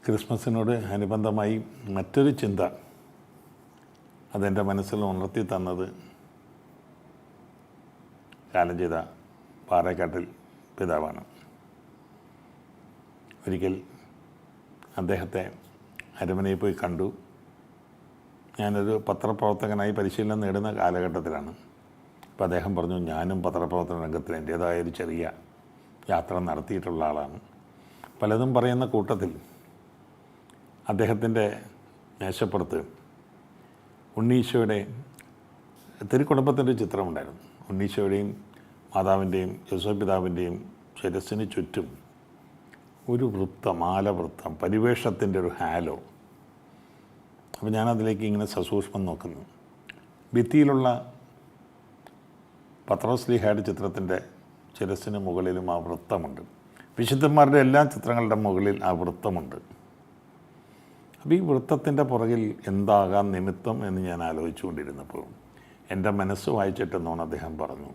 ക്രിസ്മസിനോട് അനുബന്ധമായി മറ്റൊരു ചിന്ത അതെൻ്റെ മനസ്സിൽ ഉണർത്തി തന്നത് കാലം ചെയ്ത പാറേക്കാട്ടിൽ പിതാവാണ്. ഒരിക്കൽ അദ്ദേഹത്തെ അരമനയിൽ പോയി കണ്ടു. ഞാനൊരു പത്രപ്രവർത്തകനായി പരിശീലനം നേടുന്ന കാലഘട്ടത്തിലാണ്. അപ്പോൾ അദ്ദേഹം പറഞ്ഞു, ഞാനും പത്രപ്രവർത്തന രംഗത്തിൽ എൻ്റേതായൊരു ചെറിയ യാത്ര നടത്തിയിട്ടുള്ള ആളാണ്. പലതും പറയുന്ന കൂട്ടത്തിൽ അദ്ദേഹത്തിൻ്റെ മേശപ്പുറത്ത് ഉണ്ണീശോയുടെ തിരുക്കുടുംബത്തിൻ്റെ ചിത്രമുണ്ടായിരുന്നു. ഉണ്ണീശോയുടെയും മാതാവിൻ്റെയും യോസേപ്പ് പിതാവിൻ്റെയും ശിരസ്സിന് ചുറ്റും ഒരു മാലവൃത്തം, പരിവേഷത്തിൻ്റെ ഒരു ഹാലോ. അപ്പോൾ ഞാനതിലേക്ക് ഇങ്ങനെ സസൂക്ഷ്മം നോക്കുന്നു. ഭിത്തിയിലുള്ള പത്രോസ്ലീഹയുടെ ചിത്രത്തിൻ്റെ ശിരസ്സിന് മുകളിലും ആ വൃത്തമുണ്ട്. വിശുദ്ധന്മാരുടെ എല്ലാ ചിത്രങ്ങളുടെ മുകളിൽ ആ വൃത്തമുണ്ട്. അപ്പോൾ ഈ വൃത്തത്തിൻ്റെ പുറകിൽ എന്താകാം നിമിത്തം എന്ന് ഞാൻ ആലോചിച്ചുകൊണ്ടിരുന്നപ്പോൾ എൻ്റെ മനസ്സ് വായിച്ചിട്ടെന്നോണം അദ്ദേഹം പറഞ്ഞു,